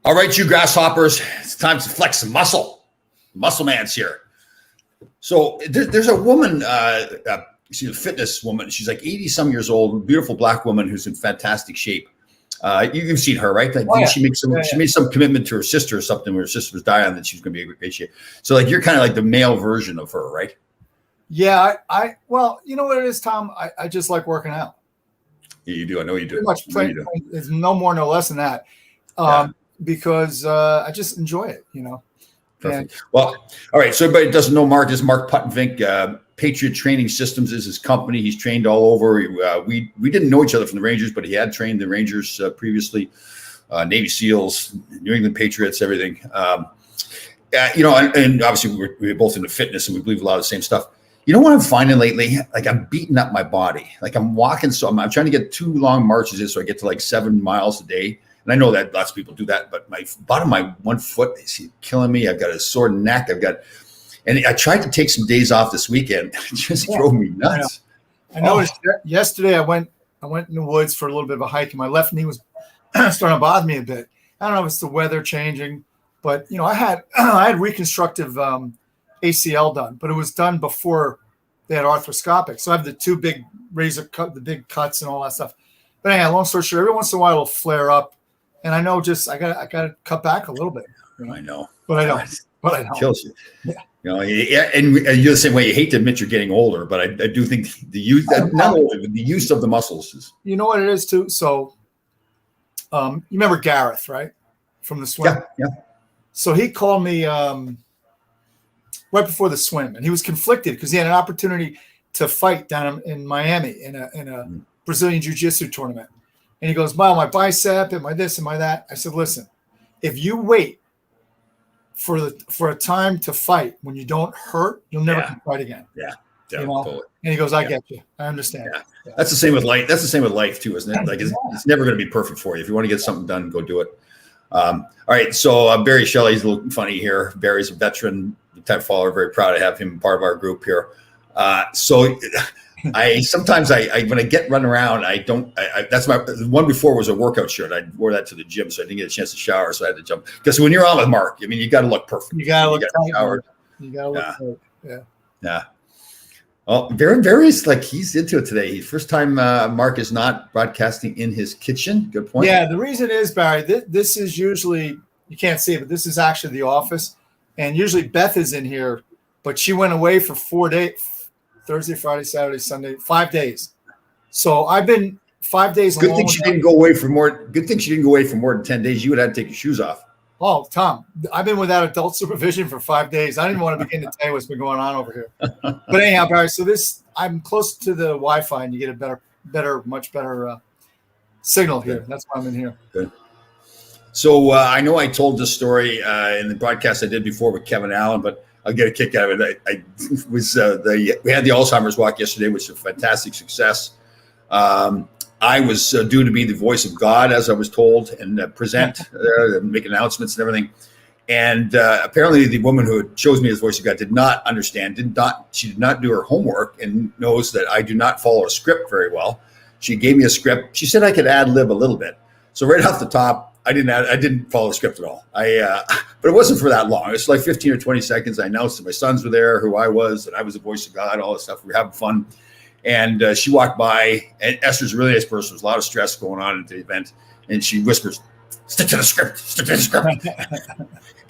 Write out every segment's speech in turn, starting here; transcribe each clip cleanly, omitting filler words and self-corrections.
All right, you grasshoppers, it's time to flex some muscle. Muscle Man's here. So there's a woman, she's a fitness woman. She's like 80 some years old, beautiful black woman who's in fantastic shape. You've seen her, right? Like, she made some commitment to her sister or something when her sister was dying that she was going to be in great shape. So like, you're kind of like the male version of her, right? Yeah. Well, you know what it is, Tom? I just like working out. Yeah, you do. I know you do. Pretty much it's no more, no less than that. Because I just enjoy it, you know. Perfect. Well, all right. So everybody doesn't know Mark. This is Mark Puttenvink. Patriot Training Systems is his company. He's trained all over. We didn't know each other from the Rangers, but he had trained the Rangers previously, Navy SEALs, New England Patriots, everything. You know, and obviously we're both into fitness and we believe a lot of the same stuff. You know what I'm finding lately? Like, I'm beating up my body. Like, I'm walking. So I'm trying to get 2 long marches in so I get to like 7 miles a day. And I know that lots of people do that, but my bottom of my one foot is killing me. I've got a sore neck. And I tried to take some days off this weekend. It just drove me nuts. I noticed yesterday I went in the woods for a little bit of a hike, and my left knee was starting to bother me a bit. I don't know if it's the weather changing, but you know, I had reconstructive ACL done, but it was done before they had arthroscopic. So I have the 2 big the big cuts and all that stuff. But anyhow, long story short, every once in a while it'll flare up. And I know I got to cut back a little bit. You know? I know. But I don't. It kills you. Yeah. You know, and you're the same way. You hate to admit you're getting older, but I do think the use of the muscles is. You know what it is too? So you remember Gareth, right? From the swim? Yeah. So he called me right before the swim, and he was conflicted because he had an opportunity to fight down in Miami in a Brazilian Jiu-Jitsu tournament. And he goes, my bicep and my this and my that. I said, listen, if you wait for a time to fight when you don't hurt, you'll never fight again. Yeah. You know? Totally. And he goes, I get you. I understand. Yeah. That's the same with life. That's the same with life too, isn't it? Like, it's never going to be perfect for you. If you want to get something done, go do it. All right. So Barry Shelley's a little funny here. Barry's a veteran type follower. Very proud to have him part of our group here. So sometimes when I get run around, that's the one before was a workout shirt. I wore that to the gym, so I didn't get a chance to shower. So I had to jump, because when you're on with Mark, I mean, you got to look perfect. You got to look tight. You got to look tight. Yeah. Well, Barry's like, he's into it today. First time Mark is not broadcasting in his kitchen. Good point. Yeah. The reason is, Barry, this is usually, you can't see it, but this is actually the office. And usually Beth is in here, but she went away for 4 days. Thursday, Friday, Saturday, Sunday, 5 days. So I've been 5 days. Good thing she didn't go away for more. Good thing she didn't go away for more than 10 days. You would have to take your shoes off. Oh, Tom, I've been without adult supervision for 5 days. I didn't want to begin to tell you what's been going on over here. But anyhow, Barry, so I'm close to the Wi-Fi, and you get a much better signal here. That's why I'm in here. Good. So I know I told this story in the broadcast I did before with Kevin Allen, but I'll get a kick out of it. We had the Alzheimer's walk yesterday, which was a fantastic success. I was due to be the voice of God, as I was told, and present, make announcements and everything. And apparently the woman who chose me as voice of God did not understand, she did not do her homework, and knows that I do not follow a script very well. She gave me a script. She said I could ad lib a little bit. So right off the top, I didn't follow the script at all. But it wasn't for that long. It's like 15 or 20 seconds. I announced that my sons were there, who I was, and I was the voice of God, all this stuff. We were having fun. And she walked by, and Esther's a really nice person. There's a lot of stress going on at the event. And she whispers, stick to the script, stick to the script.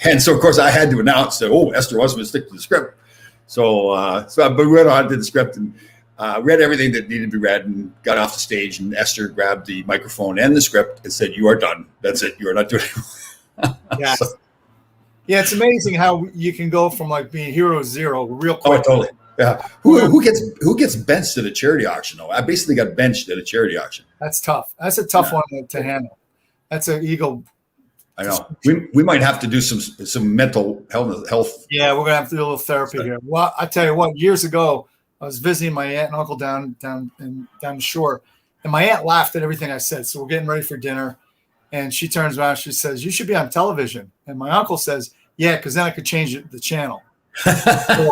And so, of course, I had to announce that, Esther was going to stick to the script. But we went on to the script and read everything that needed to be read, and got off the stage, and Esther grabbed the microphone and the script and said, "You are done. That's it. You are not doing it." Yeah. Yeah, it's amazing how you can go from like being hero zero real quick. Oh, totally. Yeah. Who gets benched at a charity auction though? I basically got benched at a charity auction. That's tough. That's a tough one to handle. That's an ego. I know. We might have to do some mental health. Yeah, we're gonna have to do a little therapy here. Well, I tell you what, years ago, I was visiting my aunt and uncle down the shore, and my aunt laughed at everything I said. So we're getting ready for dinner, and she turns around, she says, "You should be on television." And my uncle says, "Yeah, because then I could change the channel." So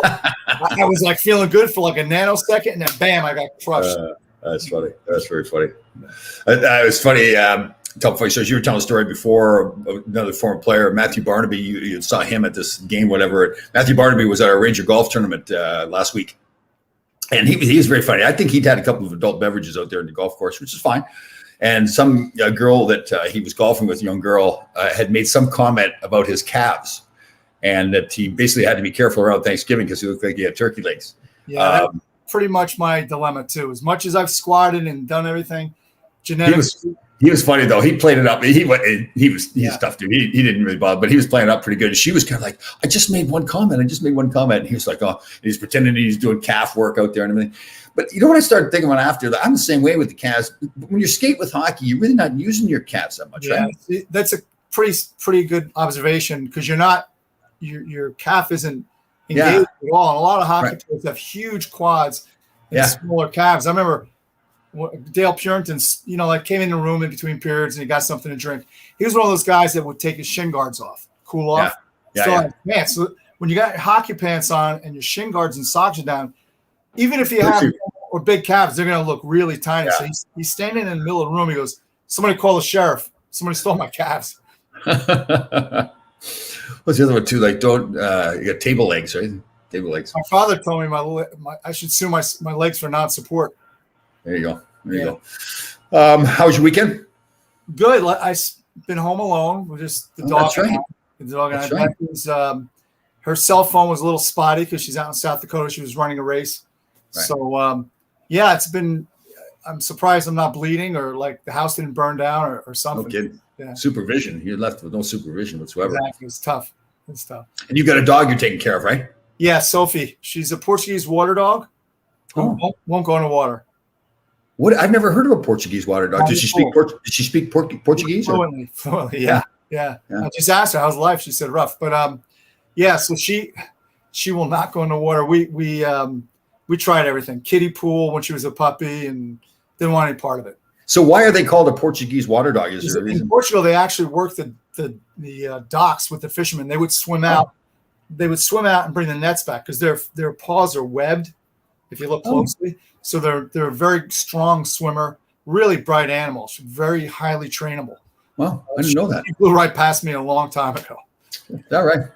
I was like feeling good for like a nanosecond, and then bam, I got crushed. That's funny. That's very funny. It was funny. Top funny stories. You were telling a story before, another former player, Matthew Barnaby. You saw him at this game, whatever. Matthew Barnaby was at our Ranger Golf tournament last week, and he was very funny. I think he'd had a couple of adult beverages out there in the golf course, which is fine. And some girl that he was golfing with, a young girl, had made some comment about his calves, and that he basically had to be careful around Thanksgiving because he looked like he had turkey legs. Yeah, that's pretty much my dilemma too. As much as I've squatted and done everything, genetics. He was funny though. He played it up. He's tough dude. He didn't really bother, but he was playing it up pretty good. And she was kind of like, I just made one comment. And he was like, oh, and he's pretending he's doing calf work out there and everything. But you know what I started thinking about after that? I'm the same way with the calves. When you skate with hockey, you're really not using your calves that much, right? That's a pretty good observation because your calf isn't engaged at all. And a lot of hockey players have huge quads and smaller calves. I remember Dale Purinton, came in the room in between periods and he got something to drink. He was one of those guys that would take his shin guards off, cool off. So when you got hockey pants on and your shin guards and socks are down, even if you have big calves, they're going to look really tiny. So he's standing in the middle of the room. He goes, somebody call the sheriff. Somebody stole my calves. What's the other one too? Like you got table legs, right? Table legs. My father told me I should sue my legs for non-support. There you go. How was your weekend? Good. I've been home alone with just the dog. That's right. The dog and I. Her cell phone was a little spotty because she's out in South Dakota. She was running a race. Right. So, it's been – I'm surprised I'm not bleeding or like the house didn't burn down or something. No kidding. Yeah. Supervision. You're left with no supervision whatsoever. Exactly. It's tough. And you got a dog you're taking care of, right? Yeah, Sophie. She's a Portuguese water dog who won't go in the water. What? I've never heard of a Portuguese water dog. Did she speak Portuguese? Fluently. Yeah. I just asked her how's life. She said rough, but so she will not go in the water. We tried everything. Kiddie pool when she was a puppy and didn't want any part of it. So why are they called a Portuguese water dog? Is there a reason? In Portugal, they actually work the docks with the fishermen. They would swim out. They would swim out and bring the nets back because their paws are webbed. If you look closely. So they're a very strong swimmer, really bright animals, very highly trainable. Well, I didn't know that. She flew right past me a long time ago. Is that right?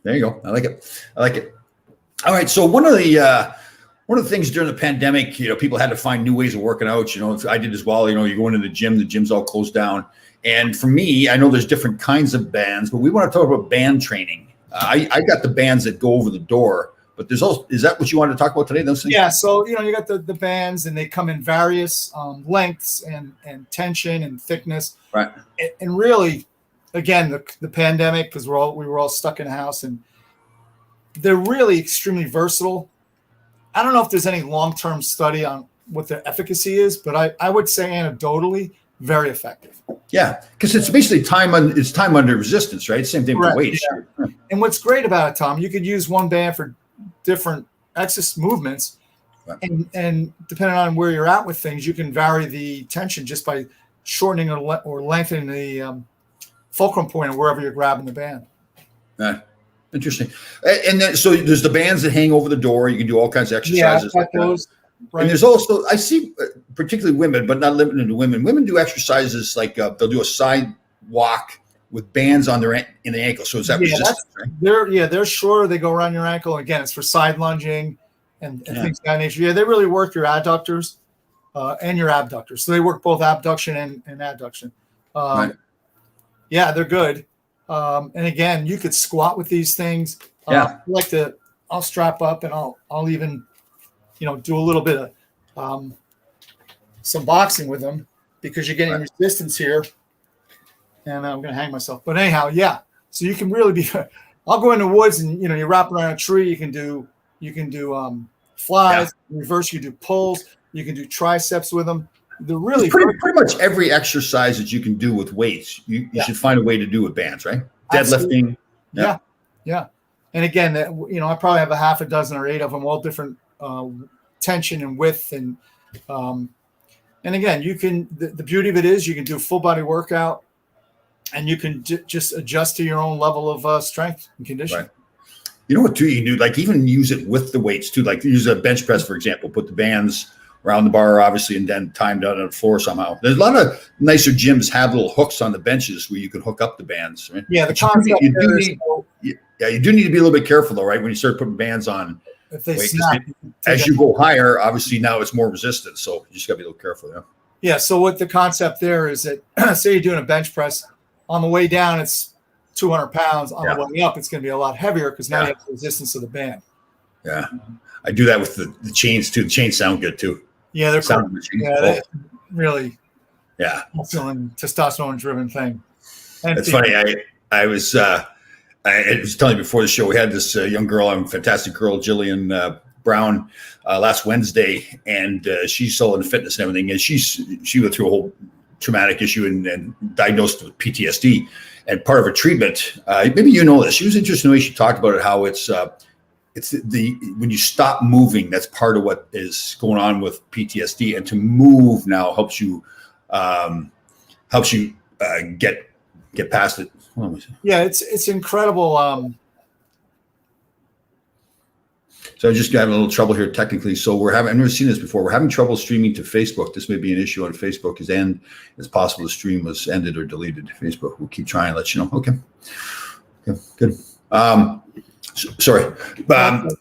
There you go. I like it. All right. So one of the things during the pandemic, people had to find new ways of working out. I did as well. You go into the gym's all closed down. And for me, I know there's different kinds of bands, but we want to talk about band training. I got the bands that go over the door. But there's also, is that what you wanted to talk about today? Those things? Yeah. So, you got the bands and they come in various lengths and tension and thickness. Right. And really, again, the pandemic, because we were all stuck in a house and they're really extremely versatile. I don't know if there's any long-term study on what their efficacy is, but I would say anecdotally, very effective. Yeah. Because it's basically time under resistance, right? Same thing with weights. Yeah. And what's great about it, Tom, you could use one band for different exercise movements, and depending on where you're at with things, you can vary the tension just by shortening or lengthening the fulcrum point of wherever you're grabbing the band. Interesting. And then, so there's the bands that hang over the door. You can do all kinds of exercises. Yeah, those. Right. And there's also, I see, particularly women, but not limited to women. Women do exercises like they'll do a side walk with bands on in the ankle. So is that resistance, right? They're shorter. They go around your ankle. Again, it's for side lunging and things of that nature. Yeah, they really work your adductors and your abductors. So they work both abduction and adduction. Right. Yeah, they're good. And again, you could squat with these things. I'll strap up and I'll even, do a little bit of some boxing with them because you're getting resistance here. And I'm going to hang myself. But anyhow, yeah. So you can really be – I'll go in the woods and, you wrap around a tree. You can do flies, reverse. You do pulls. You can do triceps with them. They're really – pretty much every exercise that you can do with weights, you should find a way to do with bands, right? Deadlifting. Yeah. And again, I probably have a half a dozen or 8 of them, all different tension and width. And again, you can – the beauty of it is you can do a full body workout. And you can just adjust to your own level of strength and condition. Right. You know what, too, you can do? Like even use it with the weights, too. Like use a bench press, for example. Put the bands around the bar, obviously, and then timed out on the floor somehow. There's a lot of nicer gyms have little hooks on the benches where you can hook up the bands. Right? Yeah, the concept you do need to be a little bit careful though, right? When you start putting bands on, if they snap, as you go higher, obviously now it's more resistant. So you just got to be a little careful. Yeah. Yeah. So what the concept there is that say you're doing a bench press, on the way down it's 200 pounds. On the way up, it's going to be a lot heavier because now you have the resistance of the band. Yeah, I do that with the chains too. The chains sound good too. Yeah, they're cool. They're really muscle and testosterone driven thing. And it's funny. I was telling you before the show, we had this young girl, a fantastic girl, Jillian Brown, last Wednesday, and she's still in fitness and everything. And she went through a whole traumatic issue and diagnosed with PTSD. And part of her treatment, maybe you know this. She was interested in the way she talked about it, how it's when you stop moving, that's part of what is going on with PTSD. And to move now helps you get past it. Yeah, it's incredible. So I just got a little trouble here technically. So I've never seen this before. We're having trouble streaming to Facebook. This may be an issue on Facebook because it's possible the stream was ended or deleted. Facebook, we'll keep trying and let you know. Okay, good. Sorry.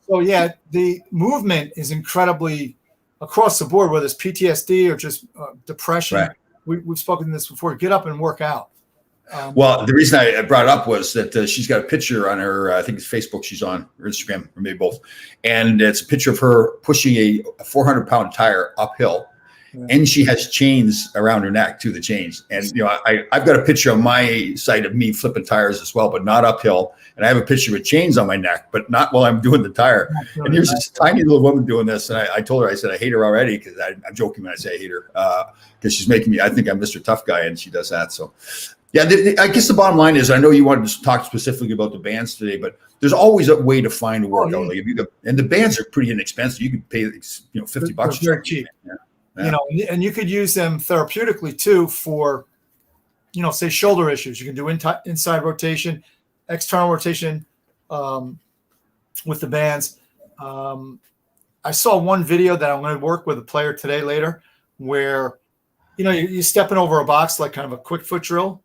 So yeah, the movement is incredibly across the board, whether it's PTSD or just depression. Right. We've spoken this before. Get up and work out. Well, the reason I brought it up was that she's got a picture on her, I think it's Facebook she's on, or Instagram, or maybe both. And it's a picture of her pushing a 400-pound tire uphill. Yeah. And she has chains around her neck, to the chains. And, I've got a picture on my site of me flipping tires as well, but not uphill. And I have a picture with chains on my neck, but not while I'm doing the tire. And here's this tiny little woman doing this. And I told her, I said, I hate her already, because I'm joking when I say I hate her, because she's making me, I think I'm Mr. Tough Guy, and she does that. So, yeah, I guess the bottom line is, I know you wanted to talk specifically about the bands today, but there's always a way to find a workout. Like and the bands are pretty inexpensive. You can pay, $50. Very cheap. Yeah. And you could use them therapeutically too for, say shoulder issues. You can do inside rotation, external rotation with the bands. I saw one video that I'm going to work with a player today later where, you're stepping over a box like kind of a quick foot drill.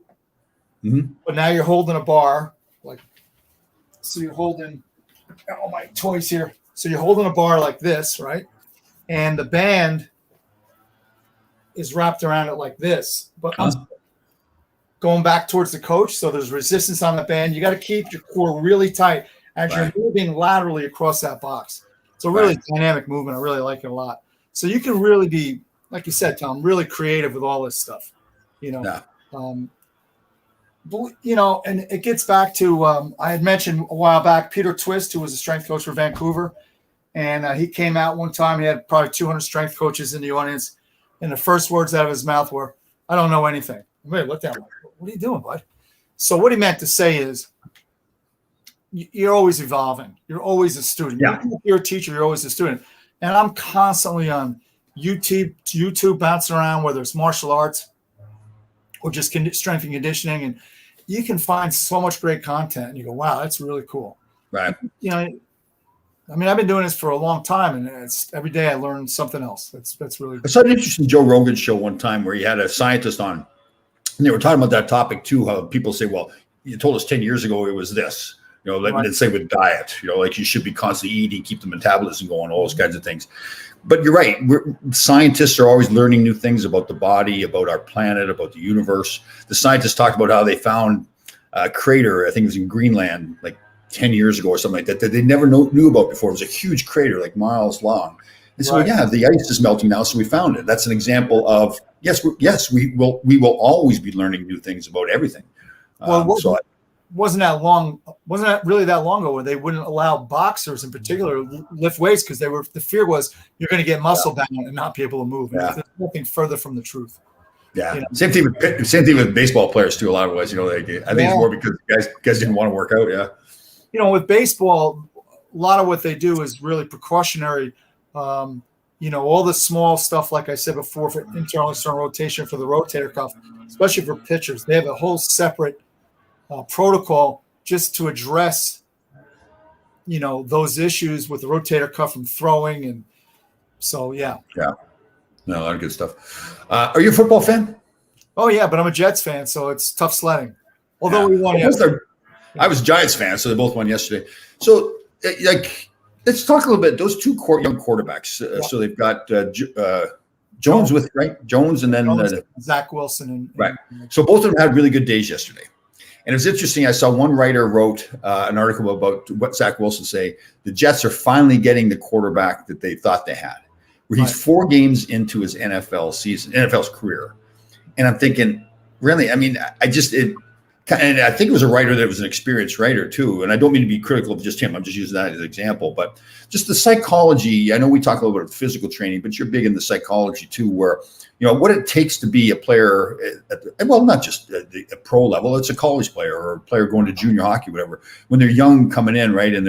Mm-hmm. But now you're holding a bar, so you're holding all my toys here. So you're holding a bar like this, right? And the band is wrapped around it like this, but going back towards the coach. So there's resistance on the band. You got to keep your core really tight as you're moving laterally across that box. It's a really dynamic movement. I really like it a lot. So you can really be, like you said, Tom, really creative with all this stuff, and it gets back to, I had mentioned a while back, Peter Twist, who was a strength coach for Vancouver. And he came out one time, he had probably 200 strength coaches in the audience. And the first words out of his mouth were, "I don't know anything." I looked at him like, "What are you doing, bud?" So what he meant to say is, you're always evolving. You're always a student. Yeah. You're a teacher, you're always a student. And I'm constantly on YouTube bouncing around, whether it's martial arts or just strength and conditioning. And you can find so much great content. And you go, wow, that's really cool. Right. I've been doing this for a long time, and it's every day I learn something else. That's really. I saw an interesting Joe Rogan show one time where he had a scientist on, and they were talking about that topic too. How people say, "Well, you told us 10 years ago it was this." Let's say with diet, like you should be constantly eating, keep the metabolism going, all those kinds of things. But you're right. Scientists are always learning new things about the body, about our planet, about the universe. The scientists talked about how they found a crater, I think it was in Greenland, like 10 years ago or something like that they never knew about before. It was a huge crater, like miles long. And so, the ice is melting now, so we found it. That's an example of, we will always be learning new things about everything. Wasn't that really that long ago where they wouldn't allow boxers in particular lift weights because the fear was you're going to get muscle bound and not be able to move. Yeah. There's nothing further from the truth. Yeah. Same thing with baseball players too. A lot of ways, I think it's more because guys didn't want to work out. Yeah. With baseball, a lot of what they do is really precautionary. All the small stuff, like I said before, for internal external rotation for the rotator cuff, especially for pitchers, they have a whole separate protocol just to address, those issues with the rotator cuff from throwing. And so, yeah. No, a lot of good stuff. Are you a football fan? Oh yeah, but I'm a Jets fan, so it's tough sledding. Although we won yesterday. I was a Giants fan, so they both won yesterday. So, like, let's talk a little bit. Those two young quarterbacks. So they've got Jones with Jones, and then Zach Wilson. Right. So both of them had really good days yesterday. And it was interesting. I saw one writer wrote an article about what Zach Wilson say. The Jets are finally getting the quarterback that they thought they had. Where he's 4 games into his NFL's career. And I'm thinking, really? I mean, and I think it was a writer that was an experienced writer too. And I don't mean to be critical of just him. I'm just using that as an example. But just the psychology, I know we talk a little bit of physical training, but you're big in the psychology too, where, what it takes to be a player, not just at a pro level, it's a college player or a player going to junior hockey, whatever. When they're young coming in, right, and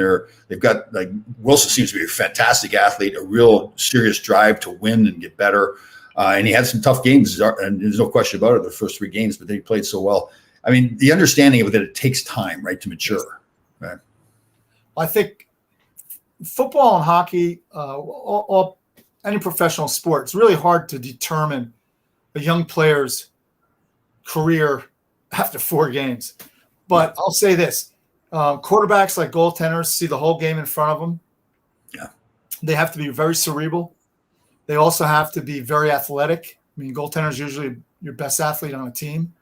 they've got, like, Wilson seems to be a fantastic athlete, a real serious drive to win and get better. And he had some tough games, and there's no question about it, the first 3 games, but they played so well. I mean, the understanding of it, that it takes time, right, to mature. Right. I think football and hockey, any professional sport, it's really hard to determine a young player's career after 4 games. But I'll say this: quarterbacks, like goaltenders, see the whole game in front of them. Yeah, they have to be very cerebral. They also have to be very athletic. I mean, goaltender's usually your best athlete on a team,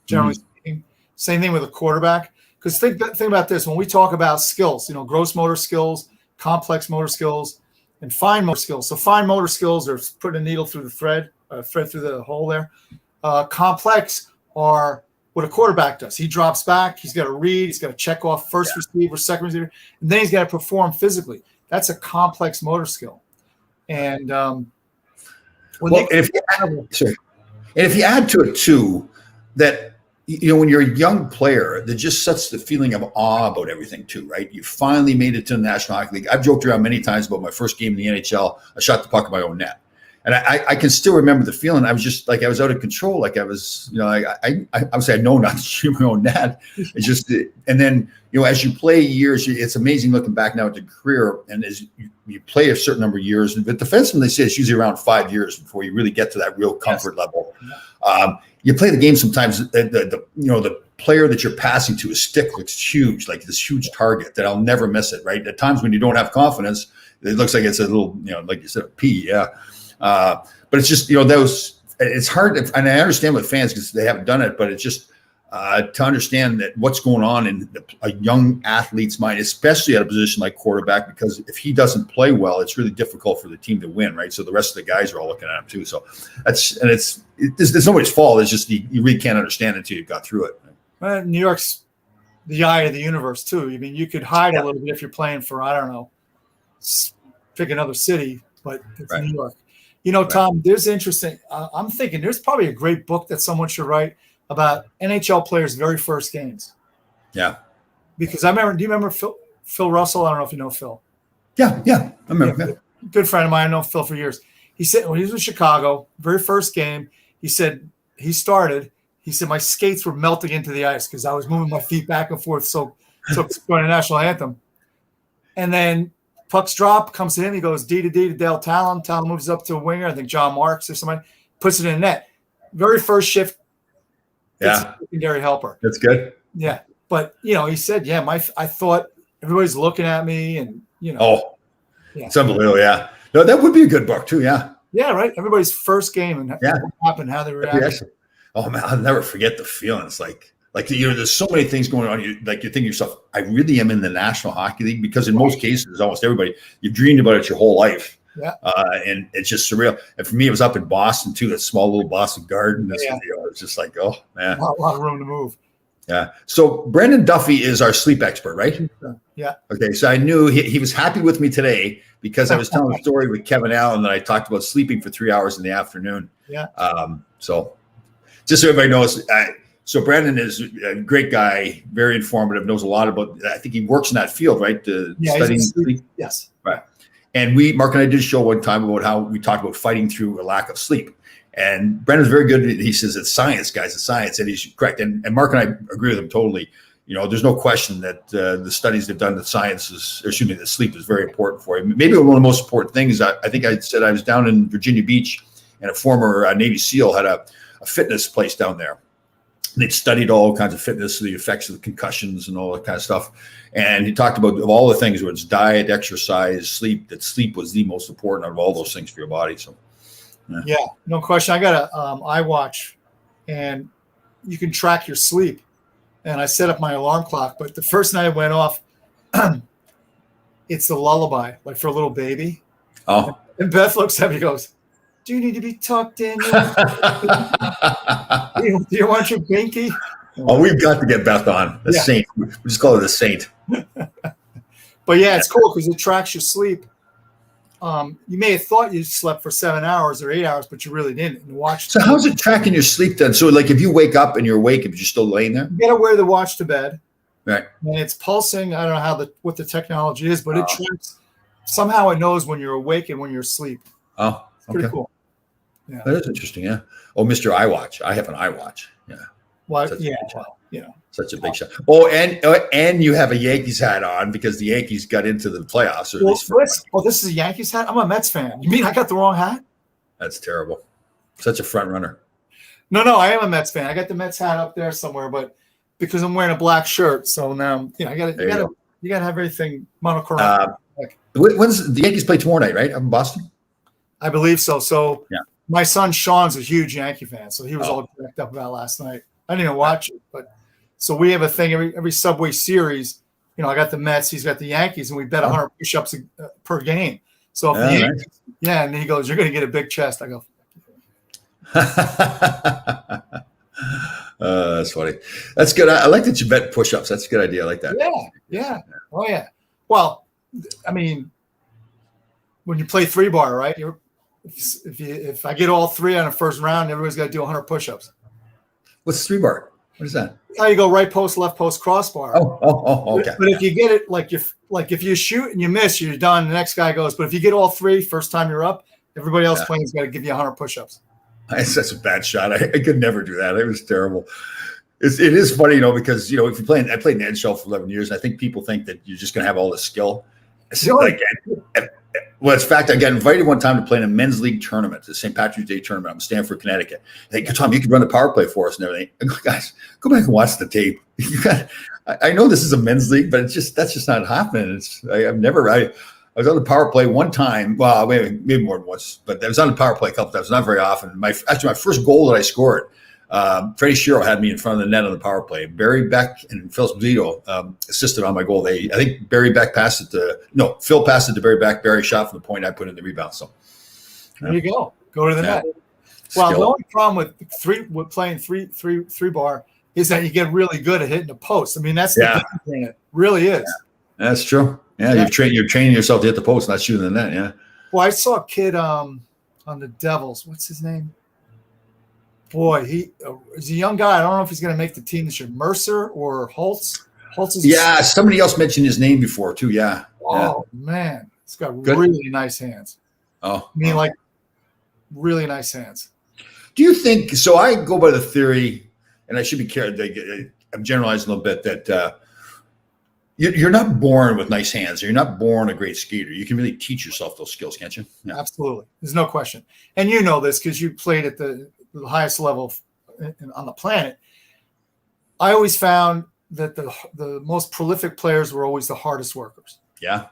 generally speaking. Same thing with a quarterback. Because think about this. When we talk about skills, gross motor skills, complex motor skills, and fine motor skills. So fine motor skills are putting a needle through the thread through the hole there. Complex are what a quarterback does. He drops back. He's got to read. He's got to check off first receiver, second receiver, and then he's got to perform physically. That's a complex motor skill. And if you add to it too, that when you're a young player, that just sets the feeling of awe about everything too, right? You finally made it to the National Hockey League. I've joked around many times about my first game in the NHL. I shot the puck in my own net. And I can still remember the feeling. I was just like, I was out of control. Like I was, I would say I know not to shoot my own net. It's just, and then, as you play years, it's amazing looking back now at the career. And as you play a certain number of years, but defensemen, they say it's usually around 5 years before you really get to that real comfort level. You play the game sometimes, the player that you're passing to, his stick looks huge, like this huge target that I'll never miss it, right? At times when you don't have confidence, it looks like it's a little, like you said, a pea, but it's just, it's hard. And I understand with fans because they haven't done it, but it's just to understand that what's going on in a young athlete's mind, especially at a position like quarterback, because if he doesn't play well, it's really difficult for the team to win, right? So the rest of the guys are all looking at him too. So it's nobody's fault. It's just you really can't understand it until you've got through it. Well, New York's the eye of the universe too. I mean, you could hide a little bit if you're playing for, I don't know, pick another city, but it's New York. Tom, there's interesting. I'm thinking there's probably a great book that someone should write about NHL players' very first games. Yeah. Because I remember, do you remember Phil Russell? I don't know if you know Phil. Yeah. I remember. Yeah, good friend of mine. I know Phil for years. He said when he was in Chicago, very first game, he said my skates were melting into the ice because I was moving my feet back and forth so going to national anthem. And then pucks drop, comes in, he goes D to Dale Talon. Talon moves up to a winger, I think John Marks or somebody, puts it in net. Very first shift. Yeah. Secondary helper. That's good. Yeah. But, he said, I thought everybody's looking at me and, It's unbelievable. Yeah. No, that would be a good book too. Yeah. Yeah. Right. Everybody's first game and what happened, how they reacted. Oh man, I'll never forget the feeling. It's like, there's so many things going on. You think to yourself, I really am in the National Hockey League, because in most cases, almost everybody, you've dreamed about it your whole life. Yeah. And it's just surreal. And for me, it was up in Boston too, that small little Boston Garden. It's just like, oh man, a lot of room to move. Yeah. So Brendan Duffy is our sleep expert, right? Yeah. Okay. So I knew he was happy with me today because I was telling a story with Kevin Allen that I talked about sleeping for 3 hours in the afternoon. Yeah. So just so everybody knows, so Brandon is a great guy, very informative, knows a lot about, I think he works in that field, right? Studying sleep. Yes. Right. And Mark and I did a show one time about how we talked about fighting through a lack of sleep. And Brandon's very good. He says it's science, guys, it's science. And he's correct. And Mark and I agree with him totally. There's no question that the studies they've done that sleep is very important for you. Maybe one of the most important things, I think I said I was down in Virginia Beach and a former Navy SEAL had a fitness place down there. They'd studied all kinds of fitness, the effects of the concussions and all that kind of stuff. And he talked about of all the things, where it's diet, exercise, sleep, that sleep was the most important out of all those things for your body. So, yeah, no question. I got a iWatch, and you can track your sleep. And I set up my alarm clock, but the first night it went off, it's a lullaby, like for a little baby. oh. And Beth looks at me and goes, "Do you need to be tucked in? Do you want your binky?" Oh, we've got to get Beth on. The saint. We just call her the saint. But yeah, it's cool because it tracks your sleep. You may have thought you slept for 7 hours or 8 hours, but you really didn't. And watch. So how's it tracking your sleep then? So like if you wake up and you're awake, if you're still laying there? You got to wear the watch to bed. Right. And it's pulsing. I don't know what the technology is, but it tracks. Somehow it knows when you're awake and when you're asleep. Oh, it's pretty cool. Yeah. That is interesting, yeah. Oh, Mr. iWatch. I have an iWatch. Yeah. Well, Such such a big shot. Oh, and you have a Yankees hat on because the Yankees got into the playoffs. Or this is a Yankees hat? I'm a Mets fan. You mean I got the wrong hat? That's terrible. Such a front runner. No, I am a Mets fan. I got the Mets hat up there somewhere, but because I'm wearing a black shirt, so now you gotta have everything monochromatic. When's the Yankees play tomorrow night, right? Up in Boston? I believe so. So yeah. My son Sean's a huge Yankee fan, so he was all jacked up about last night. I didn't even watch it, but so we have a thing every Subway series. You know, I got the Mets, he's got the Yankees, and we bet 100 push-ups per game. So if the Yankees, and he goes, "You're going to get a big chest." I go, that's funny. That's good. I like that you bet push-ups. That's a good idea. I like that. Yeah. Oh yeah. Well, I mean, when you play 3-bar, right? If I get all 3 on the first round, everybody's got to do 100 push-ups. What's 3-bar? What is that? How you go right post, left post, crossbar. Oh, okay. But if you get it, if you shoot and you miss, you're done. The next guy goes. But if you get all 3 first time you're up, everybody else playing's got to give you 100 push-ups. That's such a bad shot. I could never do that. It was terrible. It is funny, because if you're playing, I played in the NHL for 11 years, and I think people think that you're just going to have all this skill. Well, in fact, I got invited one time to play in a men's league tournament, the St. Patrick's Day tournament in Stamford, Connecticut. Hey, Tom, you can run the power play for us and everything. I go, guys, go back and watch the tape. I know this is a men's league, but that's just not happening. I was on the power play one time. Well, maybe more than once, but I was on the power play a couple times, not very often. My first goal that I scored, Freddie Shero had me in front of the net on the power play. Barry Beck and Phil Zito assisted on my goal. I think Barry Beck passed it to Phil passed it to Barry Beck. Barry shot from the point. I put in the rebound. So there you go. Go to the net. Well, the only problem with playing three bar is that you get really good at hitting the post. I mean, that's the thing. It really is. Yeah. That's true. Yeah, you're training yourself to hit the post, not shooting the net. Yeah. Well, I saw a kid on the Devils. What's his name? Boy, he's a young guy. I don't know if he's going to make the team this year. Mercer or Holtz? Somebody else mentioned his name before too. Yeah. Oh man, he's got really nice hands. Oh, I mean, really nice hands. Do you think so? I go by the theory, and I should be careful. I'm generalizing a little bit that you're not born with nice hands. You're not born a great skater. You can really teach yourself those skills, can't you? Yeah. Absolutely. There's no question. And you know this because you played at the highest level on the planet. I always found that the most prolific players were always the hardest workers. Yeah.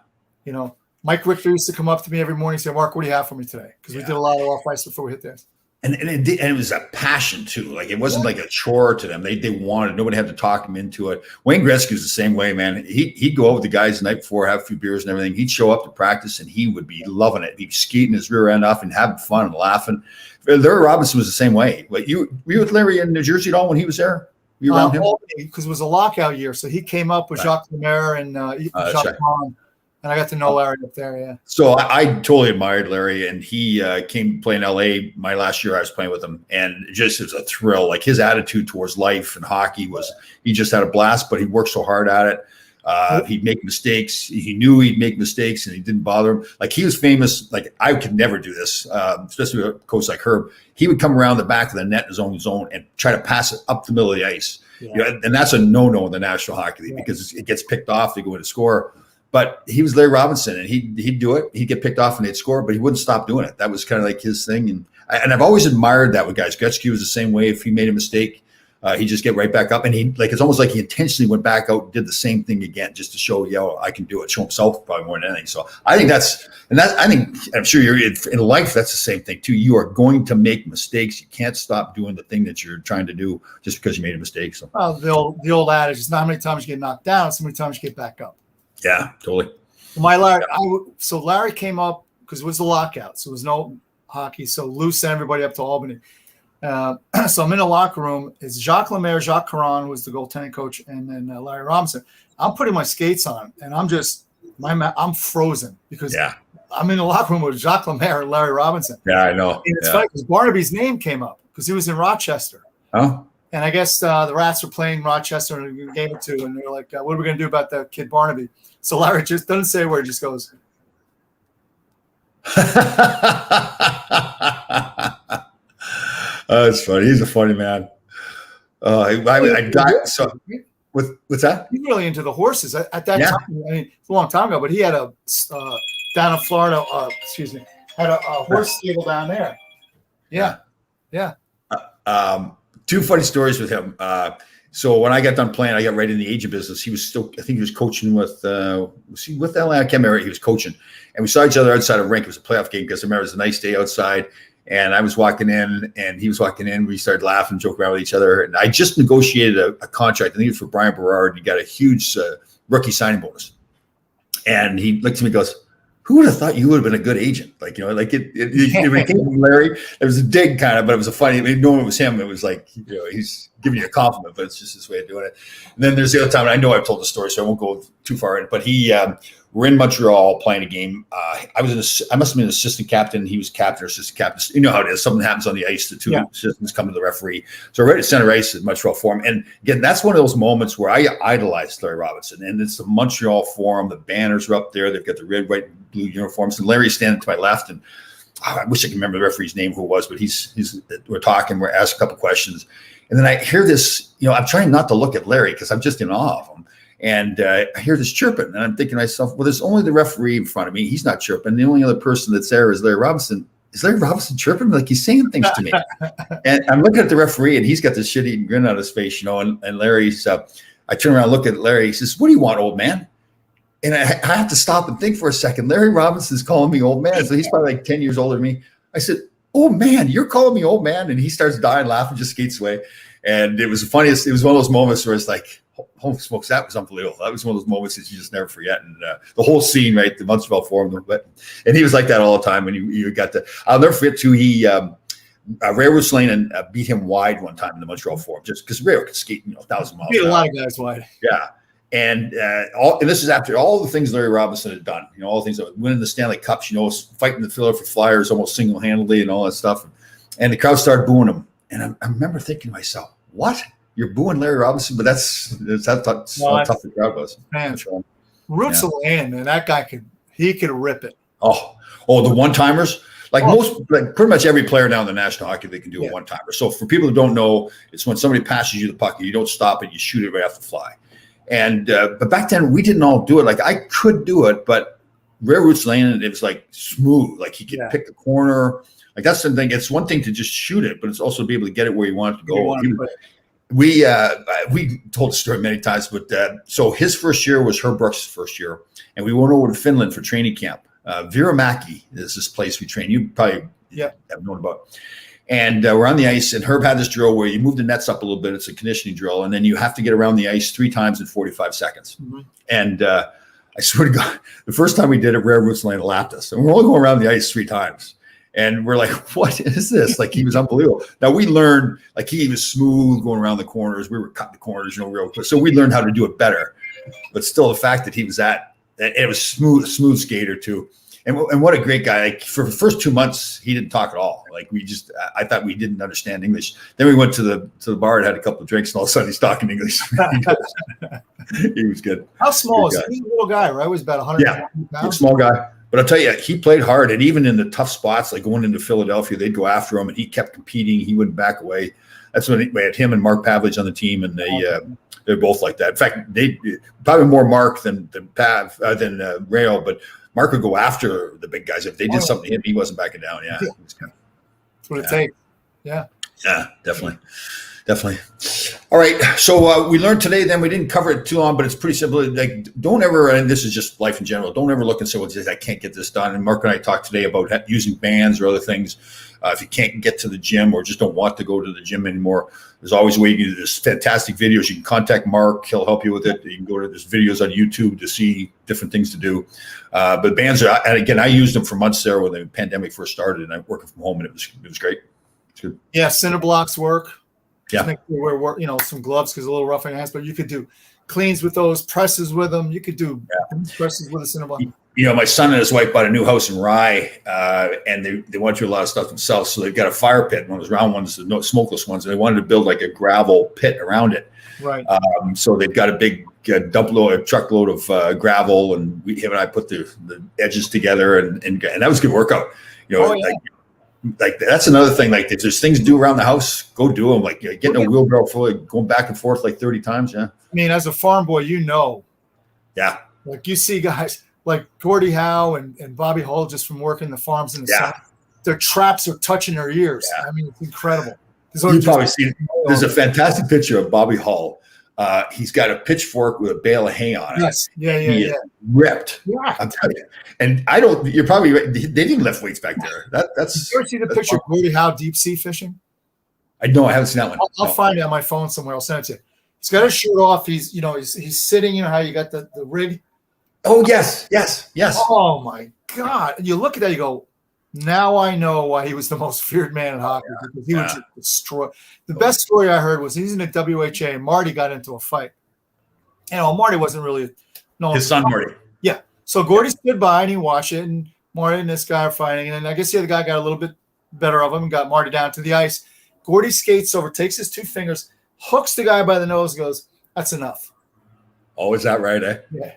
Mike Richter used to come up to me every morning and say, "Mark, what do you have for me today?" Because we did a lot of off ice before we hit this. And it was a passion too. Like it wasn't like a chore to them. They wanted. Nobody had to talk them into it. Wayne Gretzky's the same way, man. He'd go out with the guys the night before, have a few beers and everything. He'd show up to practice and he would be loving it. He'd be skating his rear end off and having fun and laughing. Larry Robinson was the same way. But were you with Larry in New Jersey at all when he was there? Were you around him? Because it was a lockout year, so he came up with Jacques Lemaire and Jacques Vaughn. And I got to know Larry up there, yeah. So I totally admired Larry, and he came to play in L.A. my last year I was playing with him, and just it was a thrill. Like his attitude towards life and hockey was he just had a blast, but he worked so hard at it. He'd make mistakes. He knew he'd make mistakes, and he didn't bother him. Like he was famous. Like I could never do this, especially with a coach like Herb. He would come around the back of the net in his own zone and try to pass it up the middle of the ice. Yeah. And that's a no-no in the National Hockey League because it gets picked off. They go in to score. But he was Larry Robinson, and he'd do it. He'd get picked off, and they'd score, but he wouldn't stop doing it. That was kind of like his thing. And and I've always admired that with guys. Gretzky was the same way. If he made a mistake, he'd just get right back up, and it's almost like he intentionally went back out and did the same thing again, just to show, I can do it. Show himself probably more than anything. So I think I'm sure you're in life. That's the same thing too. You are going to make mistakes. You can't stop doing the thing that you're trying to do just because you made a mistake. So the old adage is not how many times you get knocked down, it's how many times you get back up. Yeah, totally. Larry came up because it was the lockout, so there was no hockey. So Lou sent everybody up to Albany. So I'm in the locker room. It's Jacques Lemaire, Jacques Caron, who was the goaltending coach, and then Larry Robinson. I'm putting my skates on, and I'm frozen because I'm in the locker room with Jacques Lemaire and Larry Robinson. Yeah, I know. And it's funny because Barnaby's name came up because he was in Rochester. Oh. And I guess the Rats were playing Rochester in a game or two, and they're like, what are we going to do about that kid Barnaby? So Larry just doesn't say a word, just goes. It's funny. He's a funny man. I got so what's that? He's really into the horses at that time. I mean, it's a long time ago, but he had a down in Florida. Had a horse stable down there. Yeah. Two funny stories with him. So when I got done playing, I got right in the agent business. He was still, I think he was coaching with, was he with LA? I can't remember. He was coaching, and we saw each other outside of rink. It was a playoff game because I remember it was a nice day outside. And I was walking in, and he was walking in. We started laughing, joking around with each other. And I just negotiated a contract. I think it was for Brian Berard. He got a huge rookie signing bonus. And he looked at me and goes, "Who would have thought you would have been a good agent?" Like, when it came from Larry, it was a dig kind of, but it was a funny, knowing it was him, it was like, he's giving you a compliment, but it's just his way of doing it. And then there's the other time, and I know I've told the story, so I won't go too far in it, but we're in Montreal playing a game. I must have been an assistant captain. He was captain or assistant captain. You know how it is. Something happens on the ice. The two assistants come to the referee. So we're right at center ice at Montreal Forum. And again, that's one of those moments where I idolized Larry Robinson. And it's the Montreal Forum. The banners are up there. They've got the red, white, and blue uniforms. And Larry's standing to my left. And I wish I could remember the referee's name, who it was, but we're talking. We're asking a couple questions. And then I hear this, I'm trying not to look at Larry because I'm just in awe of him. And I hear this chirping, and I'm thinking to myself, well, there's only the referee in front of me. He's not chirping. The only other person that's there is Larry Robinson. Is Larry Robinson chirping? Like, he's saying things to me. And I'm looking at the referee, and he's got this shit-eating grin on his face, and Larry's, I turn around, look at Larry. He says, "What do you want, old man?" And I have to stop and think for a second. Larry Robinson's calling me old man. So he's probably like 10 years older than me. I said, "Oh, man, you're calling me old man?" And he starts dying laughing, just skates away. And it was the funniest. It was one of those moments where it's like, holy smokes, that was unbelievable. That was one of those moments that you just never forget. And the whole scene, right, the Montreal Forum, and he was like that all the time. And you got to, I'll never forget too. Ray Ruslanen beat him wide one time in the Montreal Forum, just because Ray could skate, 1,000 miles. Beat a lot of guys wide. Yeah. And and this is after all the things Larry Robinson had done, all the things that winning the Stanley Cups, fighting the Philadelphia Flyers almost single-handedly and all that stuff. And the crowd started booing him. And I remember thinking to myself, what? You're booing Larry Robinson? But that's how tough the crowd was. Man, roots of land, man. That guy could rip it. Oh, the one-timers. Pretty much every player now in the National Hockey League can do a one-timer. So for people who don't know, it's when somebody passes you the puck, you don't stop it, you shoot it right off the fly. And but back then we didn't all do it. Like, I could do it, but Ray Ruslanen, it was like smooth. Like, he could pick the corner. Like, that's the thing. It's one thing to just shoot it, but it's also to be able to get it where you want it to go. We told the story many times, but so his first year was Herb Brooks' first year, and we went over to Finland for training camp. Viramäki is this place we train. You probably have known about. And we're on the ice, and Herb had this drill where you move the nets up a little bit. It's a conditioning drill, and then you have to get around the ice 3 times in 45 seconds. Mm-hmm. And I swear to God, the first time we did it, Ray Ruslanen lapped us, and we're only going around the ice 3 times. And we're like, what is this? Like, he was unbelievable. Now, we learned, like, he was smooth going around the corners. We were cutting the corners, real quick. So we learned how to do it better. But still, the fact that he was it was smooth skater too. And what a great guy. Like, for the first 2 months, he didn't talk at all. Like, I thought we didn't understand English. Then we went to the bar and had a couple of drinks, and all of a sudden he's talking English. He was good. How small is he? He's a little guy, right? He was about 100 pounds. Small guy. But I'll tell you, he played hard, and even in the tough spots, like going into Philadelphia, they'd go after him, and he kept competing. He wouldn't back away. That's when we had him and Mark Pavlich on the team, and they're both like that. In fact, they probably more Mark than Rayo, but Mark would go after the big guys. If they did something to him, he wasn't backing down. Yeah. That's what it takes. Yeah. Yeah, definitely. Definitely. All right. So we learned today, then we didn't cover it too long, but it's pretty simple. Like, don't ever, and this is just life in general, don't ever look and say, well, I can't get this done. And Mark and I talked today about using bands or other things. If you can't get to the gym or just don't want to go to the gym anymore, there's always a way. You can do this fantastic videos. You can contact Mark. He'll help you with it. You can go to there's videos on YouTube to see different things to do. But bands are, and again, I used them for months there when the pandemic first started, and I'm working from home, and it was great. It's good. Yeah, cinder blocks work. Yeah. Make sure wear some gloves because a little rough in the hands, but you could do cleans with those, presses with them. You could do presses with a cinder block. My son and his wife bought a new house in Rye, and they went through a lot of stuff themselves. So they've got a fire pit, one of those round ones, the smokeless ones, and they wanted to build like a gravel pit around it. Right. So they've got a big truckload of gravel, and him and I put the edges together, and that was a good workout. Like that's another thing. Like if there's things to do around the house, go do them. Like getting a wheelbarrow full, going back and forth like 30 times. Yeah. I mean, as a farm boy, Yeah. Like you see guys like Gordie Howe and Bobby Hull just from working the farms in the south. Their traps are touching their ears. Yeah. I mean, it's incredible. You've probably seen it. There's a fantastic picture of Bobby Hull. He's got a pitchfork with a bale of hay on it. Yes. Yeah. He is ripped. Yeah. I'm telling you. And you're probably right. They didn't lift weights back there. That's. You ever see the picture of Gordie Howe deep sea fishing? I know. I haven't seen that one. I'll find it on my phone somewhere. I'll send it to you. He's got his shirt off. He's sitting, how you got the rig. Oh, yes. Oh, my God. And you look at that, you go, now I know why he was the most feared man in hockey. Because he would just destroy. The best story I heard was he's in the WHA and Marty got into a fight. Marty wasn't really his son, Marty. Yeah. So Gordie stood by and he watched it, and Marty and this guy are fighting. And then I guess the other guy got a little bit better of him and got Marty down to the ice. Gordie skates over, takes his two fingers, hooks the guy by the nose, goes, "That's enough." Oh, is that right, eh? Yeah.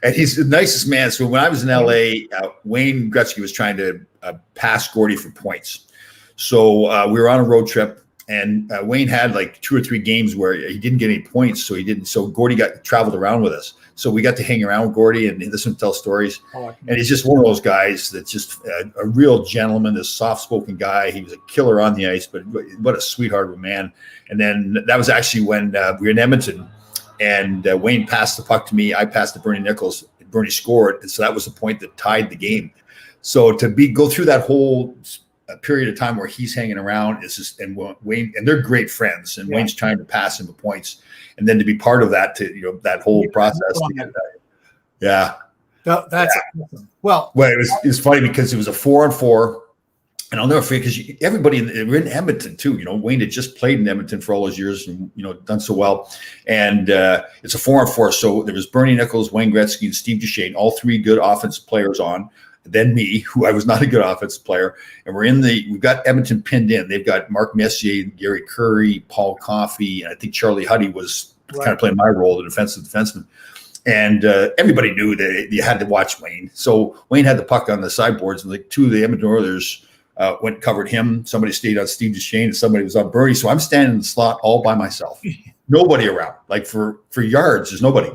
And he's the nicest man. So when I was in LA, Wayne Gretzky was trying to pass Gordie for points. So we were on a road trip, and Wayne had like 2 or 3 games where he didn't get any points. So he didn't. So Gordie traveled around with us. So we got to hang around with Gordie and listen to tell stories. And he's just one of those guys that's just a real gentleman, this soft-spoken guy. He was a killer on the ice, but what a sweetheart of a man. And then that was actually when we were in Edmonton, and Wayne passed the puck to me. I passed to Bernie Nichols. And Bernie scored, and so that was the point that tied the game. So to go through that whole period of time where he's hanging around is just, and Wayne, and they're great friends, and Wayne's trying to pass him the points, and then to be part of that, that whole process. That's awesome. Well, it was funny because it was a 4-on-4. And I'll never forget because everybody we're in Edmonton too. Wayne had just played in Edmonton for all those years and done so well. And it's a 4-on-4. So there was Bernie Nichols, Wayne Gretzky, and Steve Duchesne, all 3 good offensive players on. Then me, who I was not a good offensive player. And we've got Edmonton pinned in. They've got Mark Messier, Gary Curry, Paul Coffey, and I think Charlie Huddy was kind of playing my role, the defensive defenseman. And everybody knew that you had to watch Wayne. So Wayne had the puck on the sideboards, and like 2 of the Edmonton Oilers went and covered him. Somebody stayed on Steve Duchesne, and somebody was on Bernie. So I'm standing in the slot all by myself. Nobody around. Like for yards, there's nobody.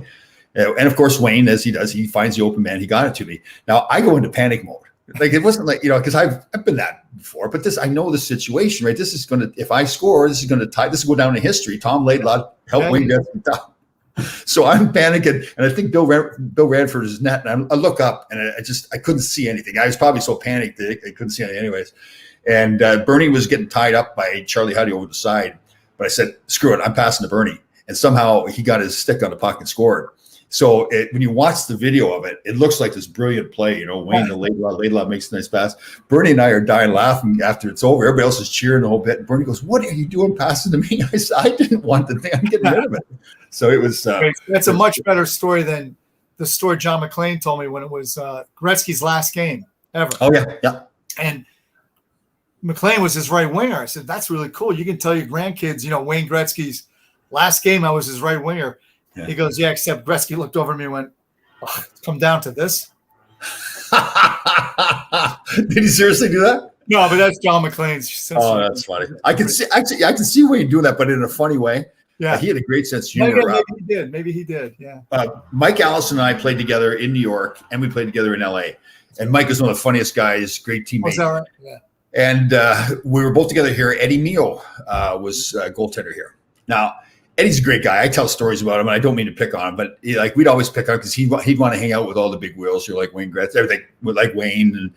And of course, Wayne, as he does, he finds the open man. He got it to me. Now I go into panic mode. Like it wasn't like, because I've been that before, but I know the situation, right? This is going to, if I score, this is going to tie, this will go down in history. Tom Laidlaw helped Wayne Gretzky down. So I'm panicking, and I think Bill Radford is net, and I look up, and I couldn't see anything. I was probably so panicked that I couldn't see anything anyways. And Bernie was getting tied up by Charlie Huddy over the side, but I said, screw it, I'm passing to Bernie. And somehow he got his stick on the puck and scored. So when you watch the video of it, it looks like this brilliant play. Wayne and Laidlaw makes a nice pass. Bernie and I are dying laughing after it's over. Everybody else is cheering the whole bit. And Bernie goes, "What are you doing passing to me?" I said, "I didn't want the thing. I'm getting rid of it." So it was. That's a much better story than the story John McClain told me when it was Gretzky's last game ever. Oh, yeah. And McClain was his right winger. I said, "That's really cool. You can tell your grandkids, Wayne Gretzky's last game, I was his right winger." Yeah. He goes, "Yeah, except Gretzky looked over at me and went, come down to this." Did he seriously do that? No, but that's John McClain's. Oh, that's funny. I can see Wayne doing that, but in a funny way. Yeah, he had a great sense of humor. Maybe he did. Yeah. Mike Allison and I played together in New York, and we played together in LA. And Mike is one of the funniest guys, great teammate. Was that right? Yeah. And we were both together here. Eddie Mio was a goaltender here. Now, Eddie's a great guy. I tell stories about him, and I don't mean to pick on him, but we'd always pick on because he'd want to hang out with all the big wheels. You're like Wayne Gretzky, everything like Wayne and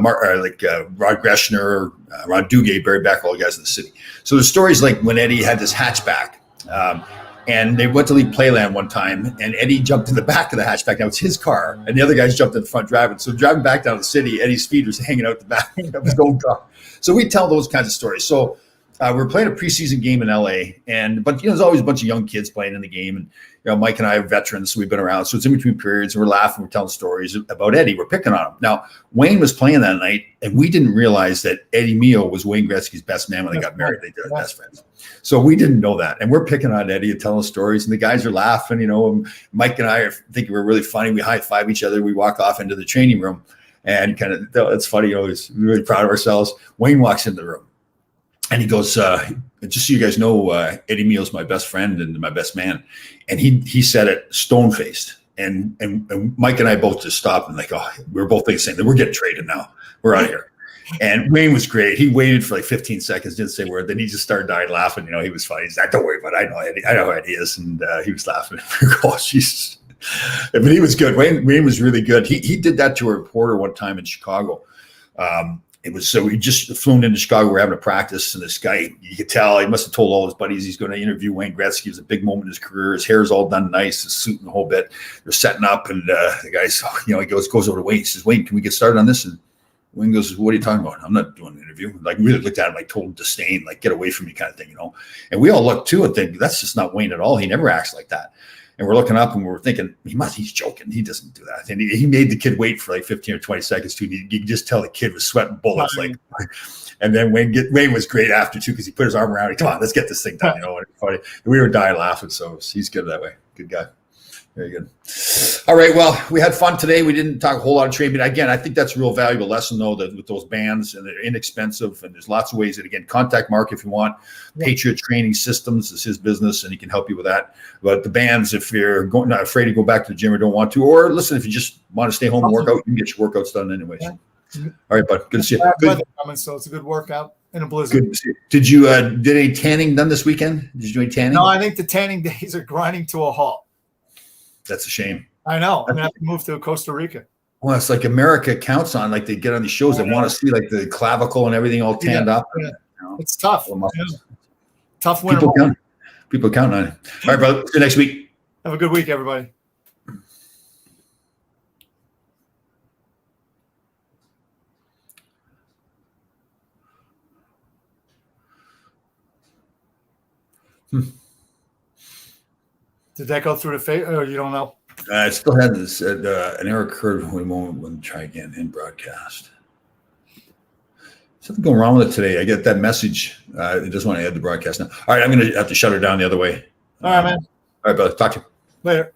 Rod Greshner, Ron Duguay, Barry Beck, all the guys in the city. So the stories like when Eddie had this hatchback, and they went to leave Playland one time, and Eddie jumped in the back of the hatchback. Now it's his car, and the other guys jumped in the front driving. So driving back down to the city, Eddie's feet was hanging out the back of his own car. So we tell those kinds of stories. So we were playing a preseason game in LA, but there's always a bunch of young kids playing in the game, and Mike and I are veterans, so we've been around. So it's in between periods, and we're laughing, we're telling stories about Eddie, we're picking on him. Now Wayne was playing that night, and we didn't realize that Eddie Mio was Wayne Gretzky's best man when they got married. They were best friends, so we didn't know that, and we're picking on Eddie and telling stories, and the guys are laughing. And Mike and I are thinking we're really funny. We high five each other. We walk off into the training room, and kind of it's funny. We're really proud of ourselves. Wayne walks into the room. And he goes, just so you guys know, Eddie Mio's my best friend and my best man. And he said it stone-faced. And Mike and I both just stopped and we were both thinking the same thing. We're getting traded now. We're out of here. And Wayne was great. He waited for 15 seconds, didn't say a word. Then he just started dying laughing. He was funny. He's like, don't worry about it. I know who Eddie is. And he was laughing. Oh, Jesus. But he was good. Wayne was really good. He did that to a reporter one time in Chicago. We just flown into Chicago. We're having a practice, and this guy, you could tell, he must have told all his buddies he's going to interview Wayne Gretzky. It was a big moment in his career. His hair's all done nice, his suit and the whole bit. They're setting up, and the guy's, he goes over to Wayne. He says, Wayne, can we get started on this? And Wayne goes, what are you talking about? I'm not doing an interview. Really looked at him like total disdain, like get away from me kind of thing, And we all look too and think that's just not Wayne at all. He never acts like that. And we're looking up and we're thinking, he's joking. He doesn't do that. And he made the kid wait for 15 or 20 seconds too. You can just tell the kid was sweating bullets. And then Wayne was great after too, because he put his arm around me. Come on, let's get this thing done. And we were dying laughing. So he's good that way. Good guy. Very good. All right. Well, we had fun today. We didn't talk a whole lot of trade, but again, I think that's a real valuable lesson though, that with those bands, and they're inexpensive, and there's lots of ways that, again, contact Mark if you want. Patriot Training Systems is his business, and he can help you with that. But the bands, if you're not afraid to go back to the gym or don't want to, or listen, if you just want to stay home and work out, you can get your workouts done anyways. Yeah. All right, bud. Good to see you. Good. So it's a good workout in a blizzard. Good to see you. Did you did any tanning done this weekend? Did you do any tanning? No, I think the tanning days are grinding to a halt. That's a shame. I know. I'm gonna have to move to Costa Rica. Well, it's like America counts on, they get on these shows. They want to see the clavicle and everything all tanned up. Yeah. It's tough. Tough winter. People count on it. All right, brother. See you next week. Have a good week, everybody. Did that go through the face? Or you don't know? I still had this. An error occurred when try again in broadcast. Something going wrong with it today. I get that message. It doesn't want to add the broadcast now. All right, I'm going to have to shut her down the other way. All right, man. All right, brother. Talk to you later.